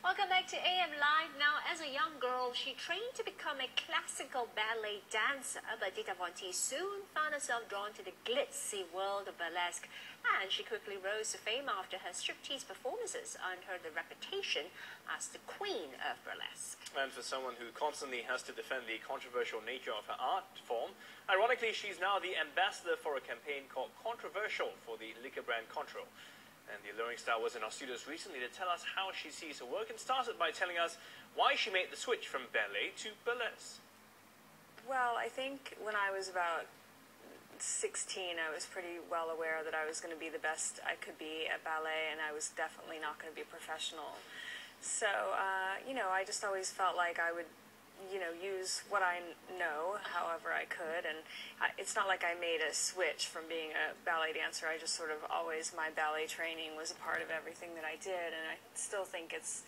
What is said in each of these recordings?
Welcome back to AM Live. Now, as a young girl, she trained to become a classical ballet dancer, but Dita Von Teese soon found herself drawn to the glitzy world of burlesque, and she quickly rose to fame after her striptease performances earned her the reputation as the queen of burlesque. And for someone who constantly has to defend the controversial nature of her art form, ironically, she's now the ambassador for a campaign called Controversial for the liquor brand Contro. And the alluring star was in our studios recently to tell us how she sees her work, and started by telling us why she made the switch from ballet to burlesque. Well, I think when I was about 16, I was pretty well aware that I was going to be the best I could be at ballet, and I was definitely not going to be a professional. So, I just always felt like I would use what I know however I could, and it's not like I made a switch from being a ballet dancer. I just sort of always, my ballet training was a part of everything that I did, and I still think it's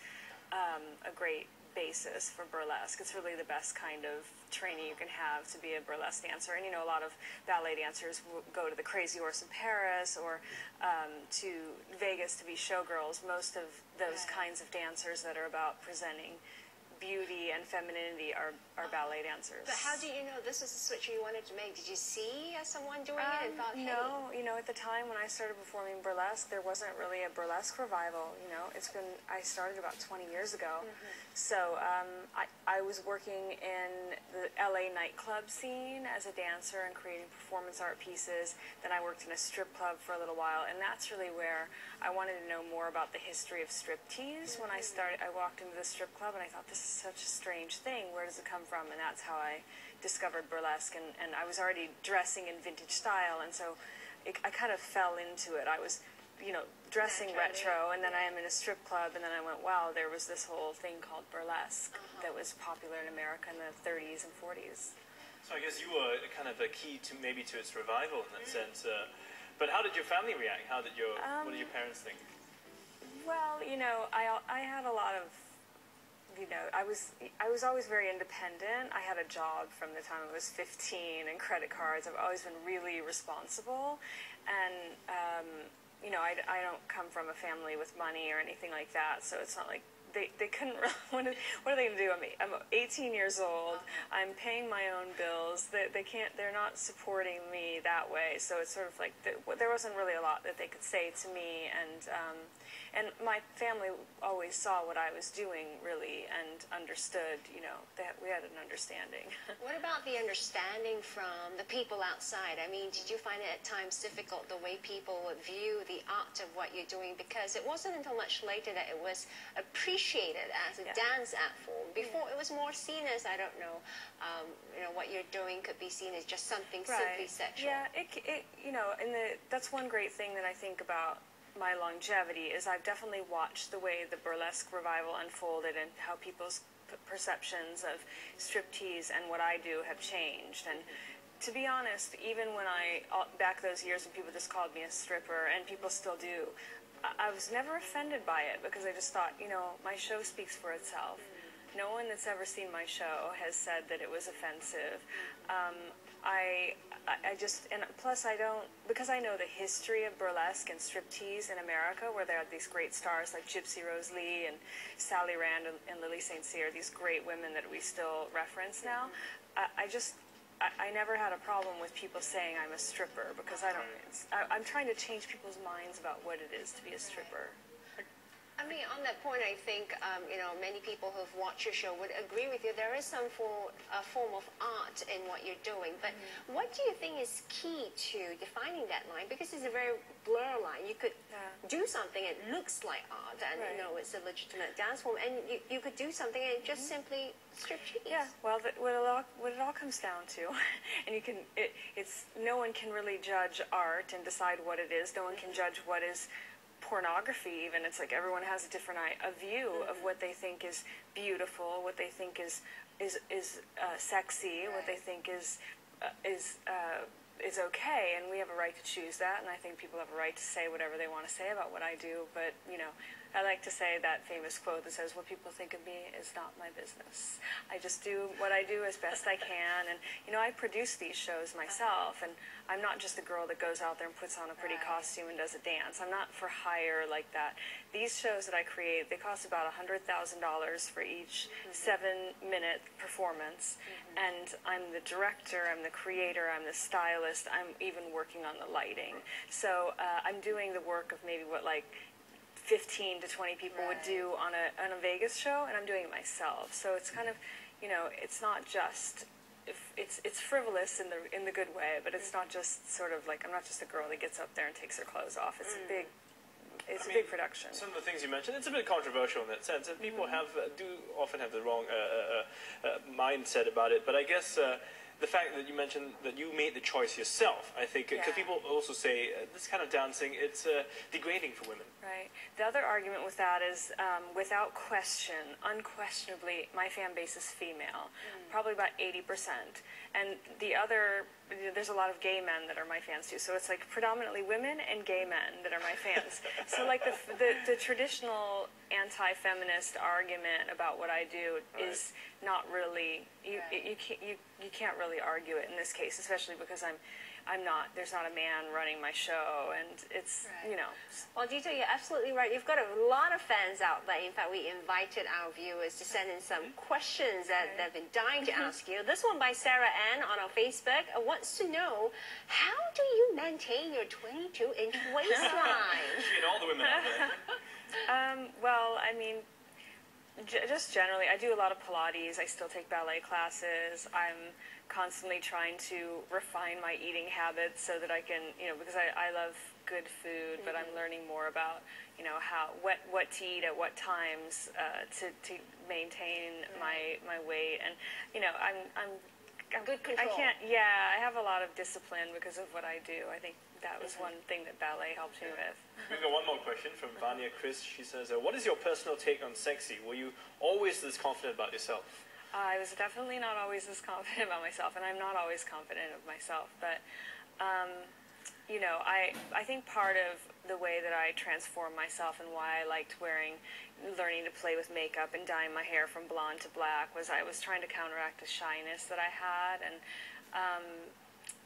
a great basis for burlesque. It's really the best kind of training you can have to be a burlesque dancer. And a lot of ballet dancers go to the Crazy Horse in Paris or to Vegas to be showgirls. Most of those kinds of dancers that are about presenting beauty and femininity are ballet dancers. But how did you know this was the switch you wanted to make? Did you see someone doing it and thought, hey? No, at the time when I started performing burlesque, there wasn't really a burlesque revival. I started about 20 years ago. So I was working in the LA nightclub scene as a dancer and creating performance art pieces. Then I worked in a strip club for a little while, and that's really where I wanted to know more about the history of striptease. When I walked into the strip club and I thought, this is such a strange thing. Where does it come from? And that's how I discovered burlesque. And I was already dressing in vintage style, and so I kind of fell into it. I was, dressing retro, and then I am in a strip club, and then I went, wow, there was this whole thing called burlesque that was popular in America in the 30s and 40s. So I guess you were kind of a key to its revival in that sense. But how did your family react? What did your parents think? Well, I had a lot of, I was always very independent. I had a job from the time I was 15 and credit cards. I've always been really responsible, and I don't come from a family with money or anything like that, so it's not like they couldn't really, what are they going to do? I'm 18 years old. I'm paying my own bills. They're not supporting me that way, so it's sort of like there wasn't really a lot that they could say to me, and my family always saw what I was doing, really, and understood, that we had an understanding. What about the understanding from the people outside? I mean, did you find it at times difficult the way people would view the art of what you're doing? Because it wasn't until much later that it was appreciated as a dance art form. Before, it was more seen as, I don't know, what you're doing could be seen as just something simply sexual. Yeah, that's one great thing that I think about my longevity is I've definitely watched the way the burlesque revival unfolded and how people's perceptions of striptease and what I do have changed. And to be honest, even when back those years when people just called me a stripper, and people still do, I was never offended by it, because I just thought, my show speaks for itself. No one that's ever seen my show has said that it was offensive. And plus because I know the history of burlesque and striptease in America, where there are these great stars like Gypsy Rose Lee and Sally Rand and Lily St. Cyr, these great women that we still reference now. I never had a problem with people saying I'm a stripper, because I'm trying to change people's minds about what it is to be a stripper. I mean, on that point, I think, many people who've watched your show would agree with you. There is some form of art in what you're doing. But what do you think is key to defining that line? Because it's a very blur line. You could do something, it looks like art, and it's a legitimate dance form. And you could do something and just simply striptease. Yeah, well, what it all comes down to, and no one can really judge art and decide what it is. No one can judge what is pornography even. It's like everyone has a different view of what they think is beautiful, what they think is sexy, what they think is is okay, and we have a right to choose that, and I think people have a right to say whatever they want to say about what I do, but, you know, I like to say that famous quote that says, what people think of me is not my business. I just do what I do as best I can, and, you know, I produce these shows myself, and I'm not just a girl that goes out there and puts on a pretty costume and does a dance. I'm not for hire like that. These shows that I create, they cost about $100,000 for each 7-minute performance, and I'm the director, I'm the creator, I'm the stylist, I'm even working on the lighting. So I'm doing the work of maybe what, like, 15 to 20 people would do on a Vegas show, and I'm doing it myself. So it's kind of, you know, it's not just, it's frivolous in the good way, but it's not just sort of like, I'm not just a girl that gets up there and takes her clothes off. It's a big, it's a big production. Some of the things you mentioned, it's a bit controversial in that sense, and people do often have the wrong mindset about it. But I guess the fact that you mentioned that you made the choice yourself, I think, because people also say this kind of dancing, it's degrading for women. Right. The other argument with that is, without question, unquestionably, my fan base is female, probably about 80%. And the other, there's a lot of gay men that are my fans too. So it's like predominantly women and gay men that are my fans. So like the traditional anti-feminist argument about what I do is not really, you can't really argue it in this case, especially because I'm not, there's not a man running my show, and it's, you know. Well, Dita, you're absolutely right. You've got a lot of fans out there. In fact, we invited our viewers to send in some questions that they've been dying to ask you. This one by Sarah Ann on our Facebook wants to know, how do you maintain your 22-inch waistline? You know, all the women out there. Well, I mean, just generally, I do a lot of Pilates. I still take ballet classes. I'm constantly trying to refine my eating habits so that I can, you know, because I love good food, but I'm learning more about, you know, what to eat at what times to maintain my weight, and, you know, I'm good control. I have a lot of discipline because of what I do. I think that was one thing that ballet helped me with. We've got one more question from Vanya Chris. She says, what is your personal take on sexy? Were you always this confident about yourself? I was definitely not always this confident about myself, and I'm not always confident of myself. But, you know, I think part of the way that I transformed myself and why I liked learning to play with makeup and dyeing my hair from blonde to black was I was trying to counteract the shyness that I had. And,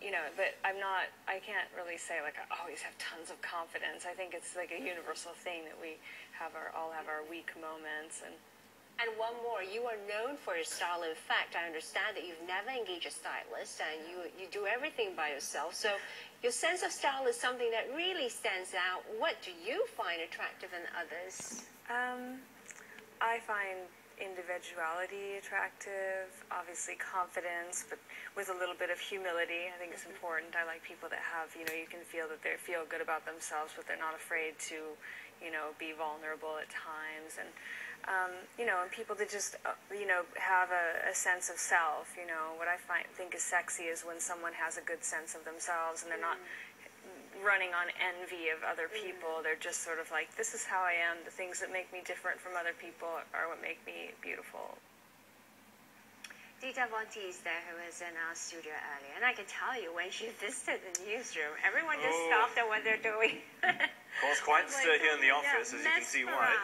you know, but I can't really say, like, I always have tons of confidence. I think it's like a universal thing that we all have our weak moments. And one more, you are known for your style. In fact, I understand that you've never engaged a stylist, and you do everything by yourself. So your sense of style is something that really stands out. What do you find attractive in others? I find individuality attractive, obviously confidence, but with a little bit of humility. I think it's important. I like people that have, you know, you can feel that they feel good about themselves, but they're not afraid to, you know, be vulnerable at times. And you know, and people that just, you know, have a sense of self. You know, what I think is sexy is when someone has a good sense of themselves and they're not running on envy of other people. They're just sort of like, this is how I am. The things that make me different from other people are what make me beautiful. Dita Von Teese there, who was in our studio earlier, and I can tell you, when she visited the newsroom, everyone just stopped at what they're doing. Cause quite stir here in the office, as you can see why.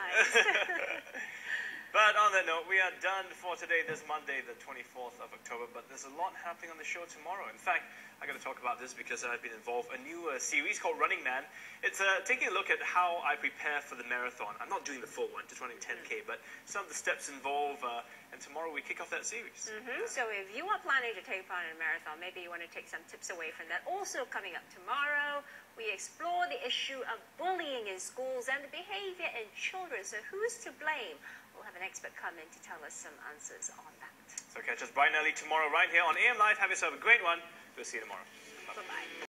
But on that note, we are done for today, this Monday, the 24th of October, but there's a lot happening on the show tomorrow. In fact, I got to talk about this because I've been involved in a new series called Running Man. It's taking a look at how I prepare for the marathon. I'm not doing the full one, just running 10K, but some of the steps involved, and tomorrow we kick off that series. So if you are planning to take part in a marathon, maybe you want to take some tips away from that. Also coming up tomorrow, we explore the issue of bullying in schools and the behavior in children. So who's to blame? We'll have an expert come in to tell us some answers on that. So catch us bright and early tomorrow right here on AM Live. Have yourself a great one. We'll see you tomorrow. Bye-bye.